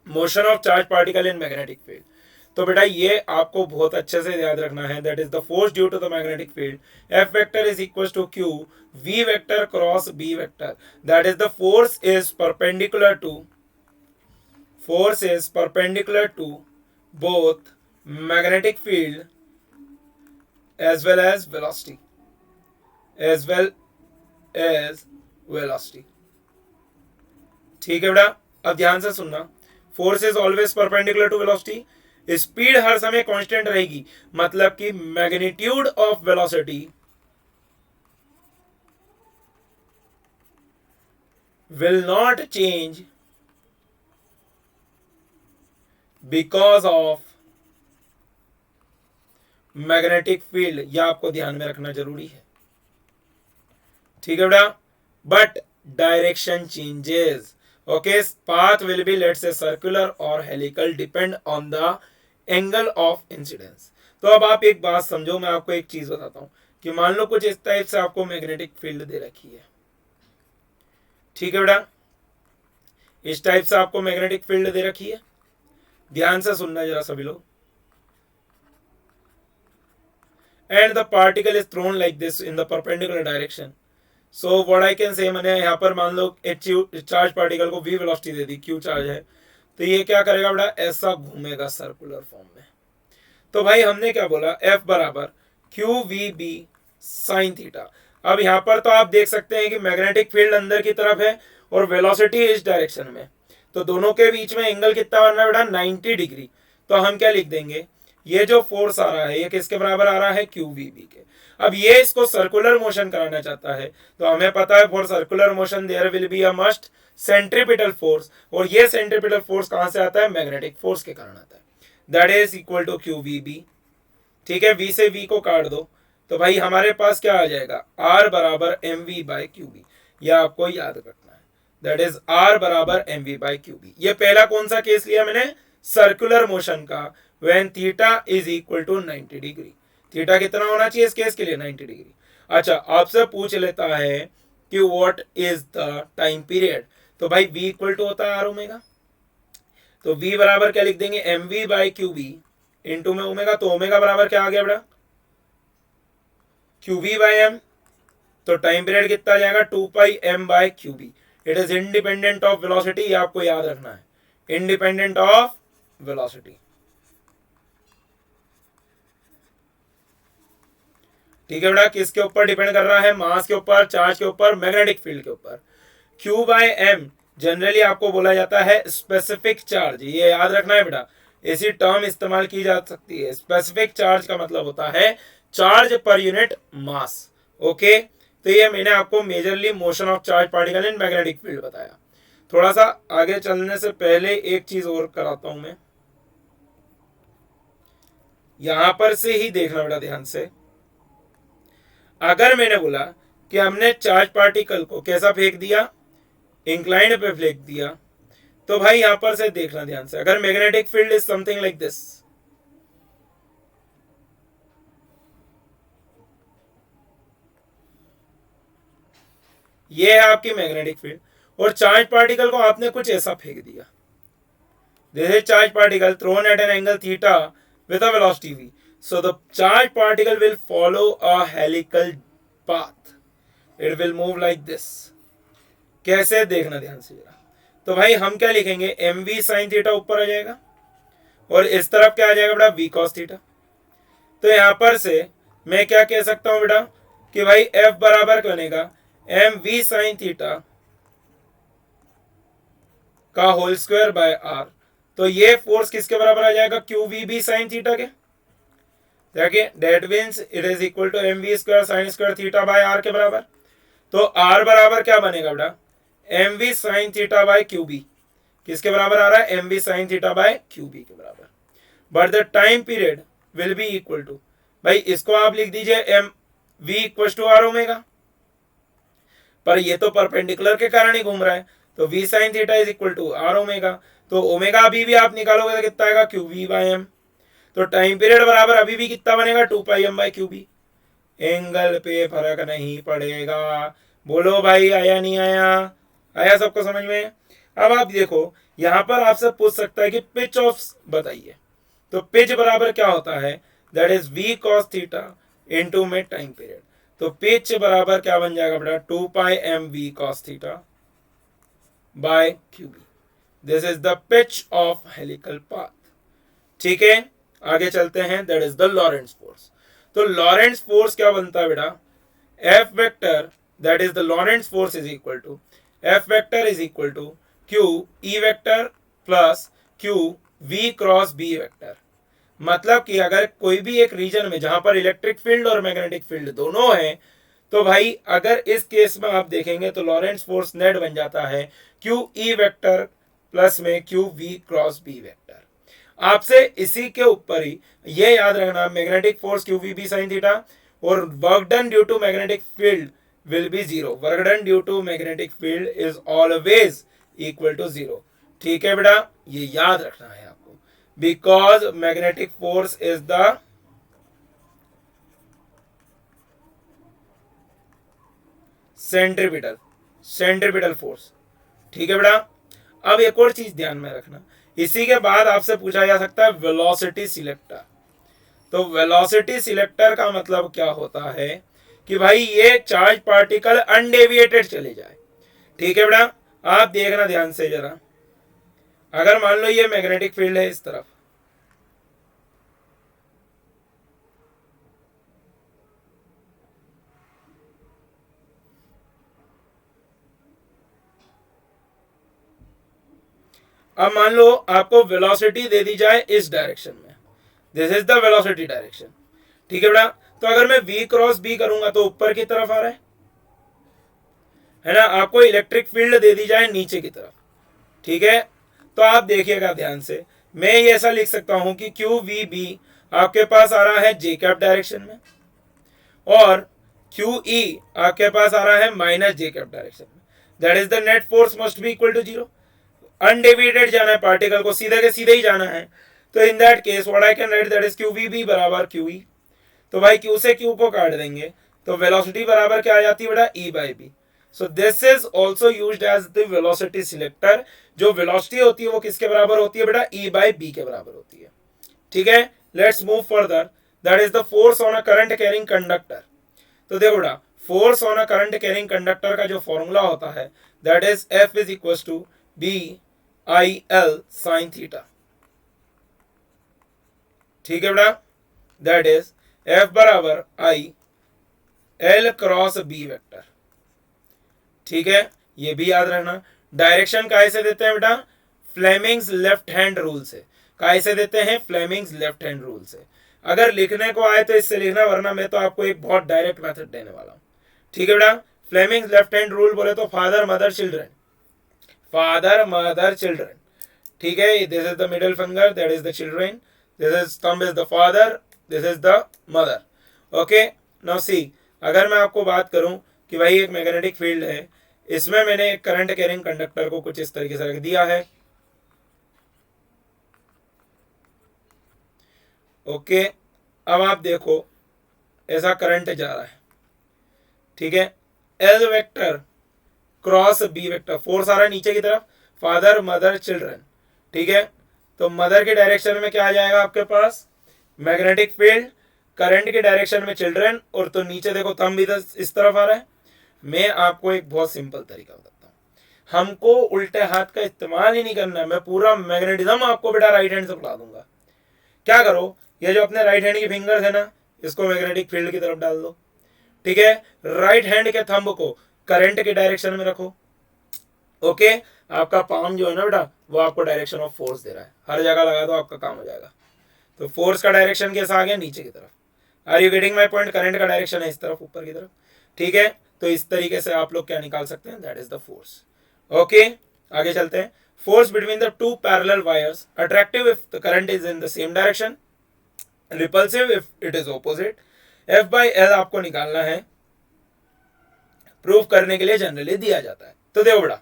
motion of charge particle in magnetic field. तो बेटा ये आपको बहुत अच्छे से याद रखना है, that is the force due to the magnetic field, F vector is equal to q v vector cross B vector, that is the force is perpendicular to both magnetic field as well as velocity, ठीक है बेटा। अब ध्यान से सुनना, force is always perpendicular to velocity, speed हर समय constant रहेगी, मतलब कि magnitude of velocity will not change because of magnetic field, यह आपको ध्यान में रखना जरूरी है, ठीक है बेटा। But direction changes, okay, path will be let's say circular और helical, depend on the angle of incidence. तो अब आप एक बात समझो, मैं आपको एक चीज बताता हूं कि मान लो कुछ इस टाइप से आपको मैग्नेटिक फील्ड दे रखी है, ठीक है बेटा, इस टाइप से आपको मैग्नेटिक फील्ड दे रखी है, ध्यान से सुनना जरा सभी लोग। And the particle is thrown like this in the perpendicular direction. So what I can say, मैंने यहाँ पर मान लो एक चार्ज पार्टिकल को v वेलोसिटी दे दी, q चार्ज है, तो ये क्या करेगा बेटा, ऐसा घूमेगा सर्कुलर फॉर्म में। तो भाई हमने क्या बोला, f बराबर q we B sine theta. अब यहाँ पर तो आप देख सकते हैं कि मैग्नेटिक फील्ड अंदर की तरफ है और वेलोसिटी इस डायरेक्शन में, तो दोनों के बीच में एंगल कितना बन रहा है बेटा, 90 डिग्री। तो हम क्या लिख देंगे, ये जो फोर्स आ रहा है ये किसके बराबर आ रहा है, क्यू वी बी के। अब ये इसको सर्कुलर मोशन कराना चाहता है, तो हमें पता है for circular motion there will be a must centripetal force, और ये सेंट्रीपिटल फोर्स कहां से आता है, मैग्नेटिक फोर्स के कारण आता है, that is equal to q we B, ठीक है। वी से वी को काट दो, तो भाई हमारे पास क्या आ जाएगा, आर बराबर m we by Q B, यह आपको याद रखना है, दैट इज आर बराबर m we by Q B. ये पहला कौन सा केस लिया मैंने, सर्कुलर मोशन का, when theta is equal to 90 degree. थीटा कितना होना चाहिए इस केस के लिए, 90 डिग्री। अच्छा, आपसे पूछ लेता है कि what is the time period, तो भाई v इक्वल टू होता है आर ओमेगा, तो v बराबर क्या लिख देंगे, M we by Q B into में ओमेगा, तो ओमेगा बराबर क्या आ गया बेटा, क्यू बी बाई एम, तो टाइम पीरियड कितना आ जाएगा, 2 pi M by Q B. It is independent of velocity, ये आपको याद रखना है, इंडिपेंडेंट ऑफ वेलोसिटी, ठीक है बेटा। किसके ऊपर डिपेंड कर रहा है, मास के ऊपर, चार्ज के ऊपर, मैग्नेटिक फील्ड के ऊपर। Q बाय एम जनरली आपको बोला जाता है स्पेसिफिक चार्ज, ये याद रखना है बेटा, ऐसी टर्म इस्तेमाल की जा सकती है। स्पेसिफिक चार्ज का मतलब होता है charge per unit mass, okay. तो ये मैंने आपको majorly motion of charge particle in magnetic field बताया। थोड़ा सा आगे चलने से पहले एक चीज और कराता हूं मैं, यहां पर से ही देखना बेटा ध्यान से। अगर मैंने बोला कि हमने चार्ज पार्टिकल को कैसा फेंक दिया, इंक्लाइंड पे फेंक दिया, तो भाई यहां पर से देखना ध्यान से, अगर magnetic field is something like this, ये है आपकी मैग्नेटिक फील्ड, और चार्ज पार्टिकल को आपने कुछ ऐसा फेंक दिया, this is charge particle thrown at an angle theta with a velocity v, so the charge particle will follow a helical path, it will move like this। कैसे देखना ध्यान से जरा, तो भाई हम क्या लिखेंगे, एम वी साइन थीटा ऊपर आ जाएगा और इस तरफ क्या आ जाएगा बेटा, वी कॉस थीटा। तो यहां पर से मैं क्या कह सकता हूं बेटा कि भाई एफ बराबर बनेगा एम वी साइन थीटा का होल स्क्वायर बाय आर। तो ये फोर्स किसके बराबर आ जाएगा, q we B sine theta के, देखिए that means it is equal to m v square sine square theta by r के बराबर। तो आर बराबर क्या बनेगा बेटा, m v sine theta by Q B, किसके बराबर आ रहा है, m v sine theta by Q B के बराबर। But the time period will be equal to, भाई इसको आप लिख दीजिए m v equal to are omega, पर ये तो परपेंडिकुलर के कारण ही घूम रहा है, तो V sine theta is equal to are omega, तो ओमेगा अभी भी आप निकालोगे तो कितना आएगा, क्यू वी बाय एम। तो टाइम पीरियड बराबर अभी भी कितना बनेगा, 2 pi M by Q B. Angle पे फर्क नहीं पड़ेगा। बोलो भाई, आया नहीं आया, आया सबको समझ में। अब आप देखो यहाँ पर आपसे पूछ सकता है कि पिच ऑफ बताइए, तो पिच बराबर क्या होता है, that is V cos theta into में टाइम पीरियड। तो पिच बराबर क्या बन जाएगा बेटा, 2 pi M V cos theta by Q B. This is the pitch of helical path. ठीक है, आगे चलते हैं, that is the Lorentz force. तो लॉरेंट्ज फोर्स क्या बनता है बेटा, F vector that is the Lorentz force is equal to F vector is equal to Q E vector plus q we cross B vector. मतलब कि अगर कोई भी एक रीजन में जहां पर इलेक्ट्रिक फील्ड और मैग्नेटिक फील्ड दोनों है, तो भाई अगर इस केस में आप देखेंगे तो लॉरेंट्ज फोर्स नेट बन जाता है क्यू ई वेक्टर प्लस में Q we cross B vector. आपसे इसी के ऊपर ही ये याद रखना, magnetic force Q we B sine theta और work done due to magnetic field will be zero. Work done due to magnetic field is always equal to zero. ठीक है बेटा, ये याद रखना है आपको, because magnetic force is the centripetal force. ठीक है बेटा। अब एक और चीज ध्यान में रखना, इसी के बाद आपसे पूछा जा सकता है वेलोसिटी सिलेक्टर। तो वेलोसिटी सिलेक्टर का मतलब क्या होता है कि भाई ये चार्ज पार्टिकल अनडेविएटेड चले जाए। ठीक है बेटा, आप देखना ध्यान से जरा, अगर मान लो ये मैग्नेटिक फील्ड है इस तरफ, अब मान लो आपको वेलोसिटी दे दी जाए इस डायरेक्शन में, this is the velocity direction. ठीक है बेटा, तो अगर मैं v क्रॉस b करूंगा तो ऊपर की तरफ आ रहा है ना। आपको इलेक्ट्रिक फील्ड दे दी जाए नीचे की तरफ, ठीक है, तो आप देखिएगा ध्यान से, मैं ये ऐसा लिख सकता हूं कि क्यू वी बी आपके पास आ रहा है जे कैप डायरेक्शन में और क्यू ई आपके पास आ रहा है माइनस जे कैप डायरेक्शन में। That is the net force must be equal to zero. Undeviated जाना है, पार्टिकल को सीधे के सीधे ही जाना है, तो in that case what I can write, that is q we B बराबर क्यू ई। तो भाई क्यू से क्यू को काट देंगे तो वेलोसिटी बराबर क्या आ जाती है बेटा, E by B. So this is also used as the velocity selector. जो वेलोसिटी होती है वो किसके बराबर होती है बेटा, ई बाई बी के बराबर होती है। ठीक है, let's move further, that is the force on a current carrying conductor. तो देखो बेटा, force on a current carrying conductor का जो फॉर्मूला होता है that is F is equal to B I L sine theta. ठीक है बेटा, दैट इज एफ बराबर I L cross B vector. ठीक है, ये भी याद रखना। डायरेक्शन कैसे देते हैं बेटा, फ्लेमिंग्स लेफ्ट हैंड रूल से। कैसे देते हैं, फ्लेमिंग्स लेफ्ट हैंड रूल से। अगर लिखने को आए तो इससे लिखना, वरना मैं तो आपको एक बहुत डायरेक्ट मेथड देने वाला हूं। ठीक है बेटा, फ्लेमिंग्स लेफ्ट हैंड रूल बोले तो father mother children, father mother children. ठीक है, this is the middle finger, that is the children, this is thumb is the father, this is the mother. Okay, now see, अगर मैं आपको बात करूं कि भाई एक मैग्नेटिक फील्ड है, इसमें मैंने एक करंट कैरिंग कंडक्टर को कुछ इस तरीके से रख दिया है। ओके, अब आप देखो ऐसा करंट जा रहा है, ठीक है, L vector cross B vector, force आ रहा है नीचे की तरफ, फादर मदर चिल्ड्रन। ठीक है, तो मदर के डायरेक्शन में क्या आ जाएगा आपके पास, मैग्नेटिक फील्ड, करंट के डायरेक्शन में चिल्ड्रन, और तो नीचे देखो थंब भी इस तरफ आ रहा है। मैं आपको एक बहुत सिंपल तरीका बताता हूँ, हमको उल्टे हाथ का इस्तेमाल ही नहीं करना है, मैं पूरा मैग्नेटिज्म आपको बेटा राइट हैंड से पढ़ा दूंगा। क्या करो, ये जो अपने राइट हैंड की फिंगर्स है ना, इसको मैग्नेटिक फील्ड की तरफ डाल दो। ठीक है, राइट हैंड के थंब को करंट के डायरेक्शन में रखो। ओके, आपका पाम जो है ना बेटा, वो आपको डायरेक्शन ऑफ फोर्स दे रहा है, हर जगह लगा दो, आपका काम हो जाएगा। तो फोर्स का डायरेक्शन कैसा आ गया, नीचे की तरफ। Are you getting my point, current का डायरेक्शन है इस तरफ, ऊपर की तरफ। ठीक है, तो इस तरीके से आप लोग क्या निकाल सकते हैं, that is the force. Okay, आगे चलते हैं। force between the two parallel wires, attractive if the current is in the same direction, repulsive if it is opposite. F by L आपको निकालना है, प्रूफ करने के लिए जनरली दिया जाता है। तो देखो बड़ा,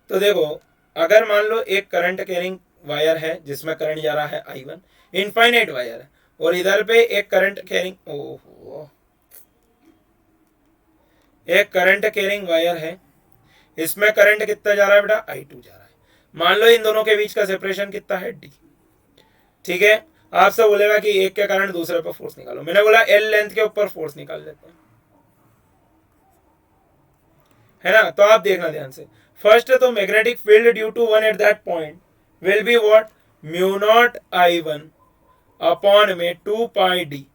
तो देखो अगर मान लो एक करंट कैरिंग वायर है जिसमें करंट जा रहा है I1, इनफाइनाइट वायर है, और इधर पे एक करंट कैरिंग वायर है, इसमें करंट कितना जा रहा है बेटा, I2 जा रहा है। मान लो इन दोनों के बीच का सेपरेशन कितना है, D। ठीक है, आपसे बोलेगा कि एक के कारण दूसरे पर फोर्स निकालो, मैंने बोला L लेंथ के ऊपर फोर्स निकाल लेते हैं, है ना। तो आप देखना ध्यान से, फर्स्ट तो magnetic field due to one at that point will be what, mu naught I1 upon में 2 पाई डी।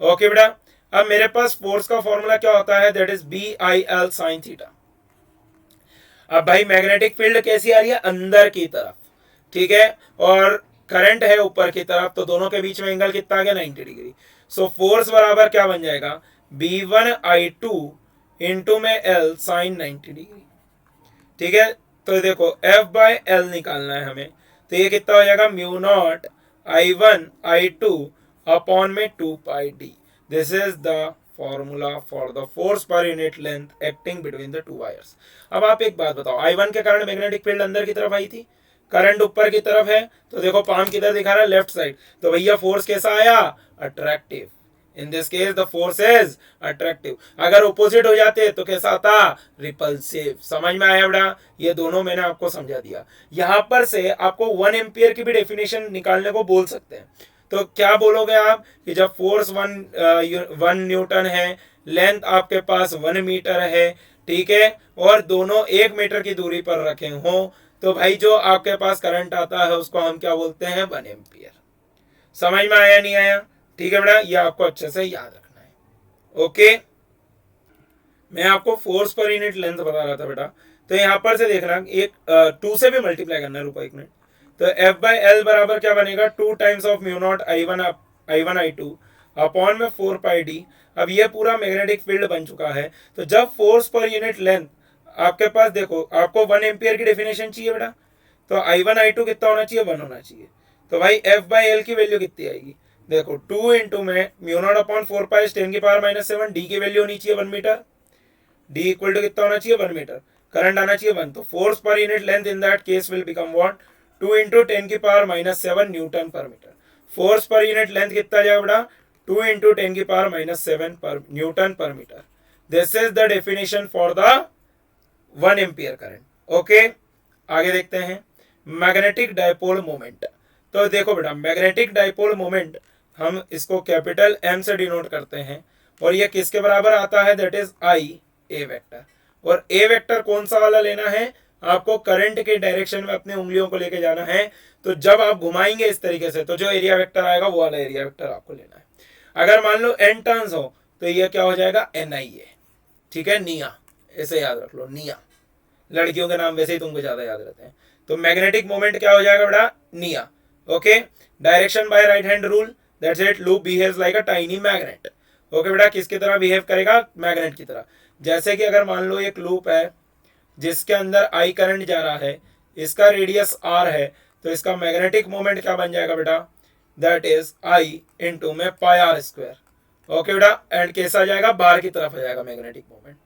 ओके बेटा, अब मेरे पास फोर्स का फॉर्मूला क्या होता है, that is BIL sign theta. अब भाई मैग्नेटिक फील्ड कैसी आ रही है, अंदर की तरफ, ठीक है, और करंट है ऊपर की तरफ, तो दोनों के बीच में एंगल कितना आ गया, 90 डिग्री। सो फोर्स बराबर क्या बन जाएगा, B1I2 इंटू में L साइन 90 डिग्री। ठीक है, तो देखो F बाय L निकालना है हमें, तो ये कितना हो जाएगा, म्यू नॉट I1I2 अपॉन में 2 pi D. This is the formula for the force per unit length acting between the two wires. अब आप एक बात बताओ, I1 के कारण मैग्नेटिक फील्ड अंदर की तरफ आई थी, करंट ऊपर की तरफ है, तो देखो पाम किधर दिखा रहा है, लेफ्ट साइड, तो भैया फोर्स कैसा आया, attractive. In this case the force is attractive. अगर ऑपोजिट हो जाते तो कैसा आता, रिपल्सिव। समझ में आया बेटा, ये दोनों मैंने आपको समझा दिया। यहां पर से आपको 1 एम्पियर की भी डेफिनेशन निकालने को बोल सकते हैं, तो क्या बोलोगे आप कि जब फोर्स 1 न्यूटन है, लेंथ आपके पास 1 मीटर है, ठीक है, और दोनों 1 मीटर की दूरी पर रखे हों, तो भाई जो आपके पास करंट आता है उसको हम क्या बोलते हैं, 1 एम्पियर। समझ में आया नहीं आया, ठीक है बेटा, ये आपको अच्छे से याद रखना है। ओके, मैं आपको फोर्स पर यूनिट लेंथ बता रहा था बेटा, तो यहां पर से देखना, एक 2 से भी मल्टीप्लाई करना है, रुको एक मिनट। तो F बाय L बराबर क्या बनेगा, 2 times of mu naught I1I2 upon में 4 पाई डी। अब ये पूरा मैग्नेटिक फील्ड बन चुका है, तो जब फोर्स पर यूनिट लेंथ आपके पास, देखो आपको 1 एम्पियर की डेफिनेशन चाहिए बेटा, तो I1I2 कितना होना चाहिए, 1 होना चाहिए। तो भाई F बाय L की वैल्यू कितनी आएगी, देखो 2 इंटू में म्यू नॉट अपॉन 4 पाई 10 की पावर -7, डी की वैल्यू होनी चाहिए 1 मीटर, डी इक्वल टू कितना होना चाहिए, 1 मीटर, करंट आना चाहिए 1, तो force per unit length in that case will become what, 2 into 10 की power -7 newton per metre. Force per unit length कितना जाएगा बेटा, 2 इंटू 10 की power -7 per newton per metre. This is the definition for the 1 ampere current. Okay, आगे देखते हैं magnetic dipole moment. तो देखो बेटा, मैग्नेटिक डायपोल मोमेंट हम इसको कैपिटल M से डिनोट करते हैं, और ये किसके बराबर आता है, that is I A vector. और A वेक्टर कौन सा वाला लेना है, आपको करंट के डायरेक्शन में अपने उंगलियों को लेके जाना है, तो जब आप घुमाएंगे इस तरीके से, तो जो एरिया वेक्टर आएगा वो वाला एरिया वेक्टर आपको लेना है। अगर मान लो N टर्न्स हो, तो ये क्या हो जाएगा, NIA। ठीक है, निया, ऐसे याद रख लो, निया, लड़कियों के नाम वैसे ही तुमको ज्यादा याद रहते हैं। तो मैग्नेटिक मोमेंट क्या हो जाएगा बेटा, निया। Okay, direction by right hand rule, that's it, loop behaves like a tiny magnet. Okay बेटा, किसकी तरह बिहेव करेगा, मैग्नेट की तरह। जैसे कि अगर मान लो एक लूप है जिसके अंदर I करंट जा रहा है, इसका रेडियस R है, तो इसका मैग्नेटिक मोमेंट क्या बन जाएगा बेटा, दैट इज I इंटू में पाई R स्क्वायर। ओके बेटा, एंड कैसा आ जाएगा, बाहर की तरफ आ जाएगा magnetic moment.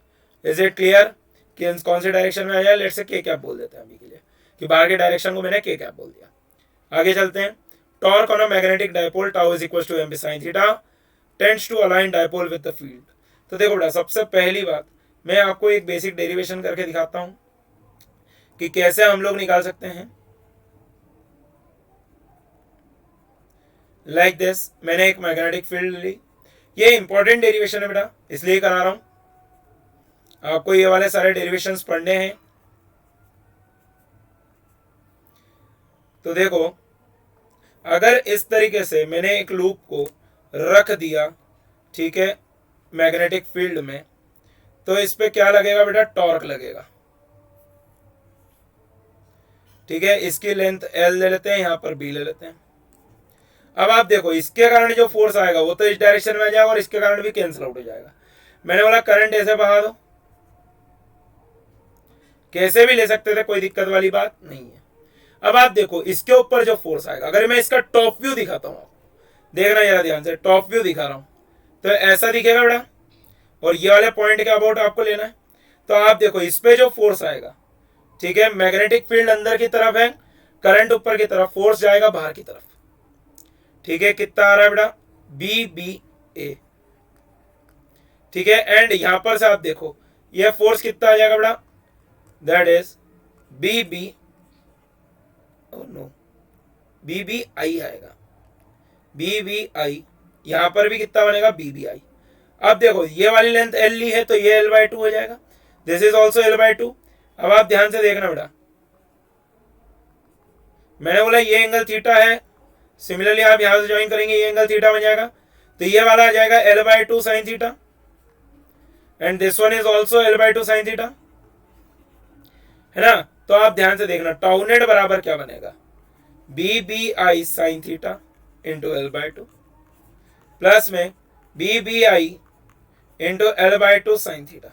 Is it clear कि कौन से डायरेक्शन में आ जाए, लेट्स से के कैप बोल देते हैं अभी के लिए, कि बाहर के डायरेक्शन को मैंने के कैप बोल दिया। आगे चलते हैं, torque on a magnetic dipole tau is equal to m sin theta tends to align dipole with the field. तो देखो बेटा, सबसे पहली बात मैं आपको एक बेसिक डेरिवेशन करके दिखाता हूं कि कैसे हम लोग निकाल सकते हैं। लाइक दिस, मैंने एक मैग्नेटिक फील्ड ली, ये इंपॉर्टेंट डेरिवेशन है बेटा, इसलिए करा रहा हूं, आपको ये वाले सारे डेरिवेशंस पढ़ने हैं। तो देखो, अगर इस तरीके से मैंने एक लूप को रख दिया, ठीक है, मैग्नेटिक फील्ड में, तो इस पे क्या लगेगा बेटा, टॉर्क लगेगा। ठीक है, इसकी लेंथ L ले लेते हैं, यहां पर B ले लेते हैं। अब आप देखो, इसके कारण जो फोर्स आएगा वो तो इस डायरेक्शन में आ जाएगा, और इसके कारण भी कैंसिल आउट हो जाएगा। मैंने बोला करंट ऐसे बहा दो, कैसे भी ले सकते थे, कोई दिक्कत वाली बात नहीं है। अब आप देखो इसके ऊपर जो फोर्स आएगा, अगर मैं इसका टॉप व्यू दिखाता हूँ, देखना जरा ध्यान से, टॉप व्यू दिखा रहा हूँ तो ऐसा दिखेगा बेटा, और ये वाले पॉइंट के अबाउट आपको लेना है। तो आप देखो इस पे जो फोर्स आएगा, ठीक है, मैग्नेटिक फील्ड अंदर की तरफ है, करंट ऊपर की तरफ, फोर्स जाएगा बाहर की तरफ, ठीक है। कितना आ रहा है बेटा, बी बी ए, ठीक है। एंड यहां पर से आप देखो ये फोर्स कितना आ जाएगा बेटा, that is B B, no, B B I आएगा, बी बी आई। यहां पर भी कितना बनेगा, बी बी आई। अब देखो ये वाली लेंथ एल ली है तो ये एल बाई टू हो जाएगा, this is also L by to. अब आप ध्यान से देखना बेटा, मैंने बोला ये एंगल थीटा है, सिमिलरली आप यहां से ज्वाइन करेंगे, ये एंगल थीटा बन जाएगा, तो ये वाला आ जाएगा L by two sine theta, and this one is also L by two sine theta, है ना। तो आप ध्यान से देखना, टाउ नेट बराबर क्या बनेगा, B B I sine theta into L by two, plus में B B I into L by two sine theta.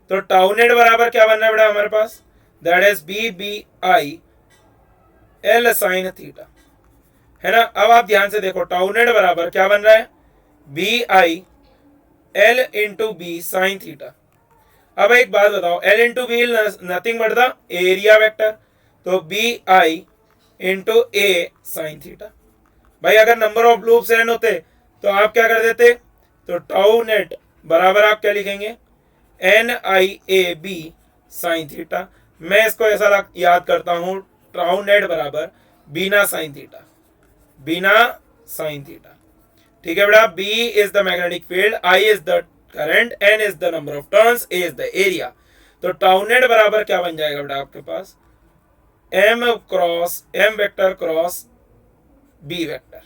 तो टाउ नेट बराबर क्या बन रहा है बेटा हमारे पास, that is B B I L sine theta, है ना। अब आप ध्यान से देखो टाउ नेट बराबर क्या बन रहा है, B I L into B sine theta. अब एक बात बताओ, L into B nothing but the area vector, तो B I into A sine theta. भाई अगर नंबर ऑफ लूप्स एन होते तो आप क्या कर देते, तो टाउ नेट बराबर आप क्या लिखेंगे, N I A B sine theta. मैं इसको ऐसा याद करता हूं, टाउ नेट बराबर B I N A sine theta, B I N A sine theta, ठीक है बेटा। B is the magnetic field, I is the current, N is the number of turns, A is the area. तो टाउ नेट बराबर क्या बन जाएगा बेटा आपके पास, M cross M vector cross B vector,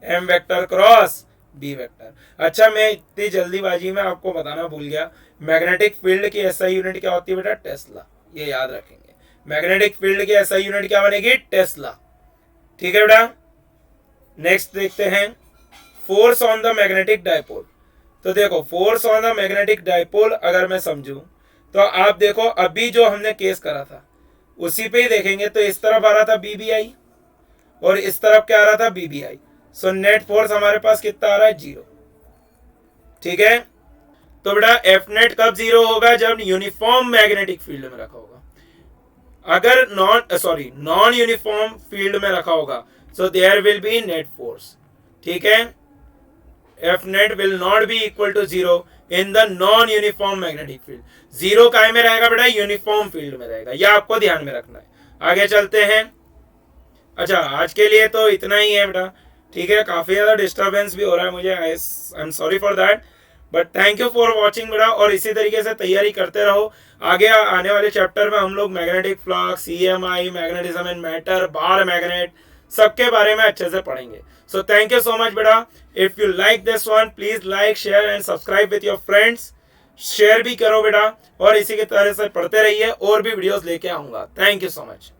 M vector cross B vector. अच्छा मैं इतनी जल्दीबाजी में आपको बताना भूल गया, मैग्नेटिक फील्ड की एसआई यूनिट क्या होती है बेटा, टेस्ला, ये याद रखेंगे। मैग्नेटिक फील्ड की एसआई यूनिट क्या बनेगी, टेस्ला, ठीक है बेटा। नेक्स्ट देखते हैं force on the magnetic dipole. तो देखो force on the magnetic dipole अगर मैं समझूं तो आप देखो अभी जो हमने केस करा था उसी पे ही देखेंगे, तो इस तरफ आ रहा था बीबीआई और इस तरफ क्या आ रहा था, बीबीआई। सो नेट फोर्स हमारे पास कितना आ रहा है, 0, ठीक है। तो बेटा एफ नेट कब 0 होगा, जब यूनिफॉर्म मैग्नेटिक फील्ड में रखा होगा। अगर नॉन यूनिफॉर्म फील्ड में रखा होगा so there will be net force, ठीक है। F net will not be equal to 0 in the non uniform magnetic field. 0 काय में रहेगा बेटा, यूनिफॉर्म फील्ड में रहेगा, यह आपको ध्यान में रखना है। आगे चलते हैं। अच्छा आज के लिए तो इतना ही है बेटा, ठीक है। काफी ज्यादा डिस्टर्बेंस भी हो रहा है मुझे, I am sorry for that, but thank you for watching बेटा। और इसी तरीके से तैयारी करते रहो, आगे आने वाले चैप्टर में हम लोग magnetic flux, EMI, magnetism and matter, bar magnet, सबके बारे में अच्छे से पढ़ेंगे। So thank you so much बेटा। If you like this one please like, share and subscribe with your friends, share भी करो बेटा, और इसी के तरह से पढ़ते रहिए, और भी वीडियोस लेके आऊंगा। Thank you so much.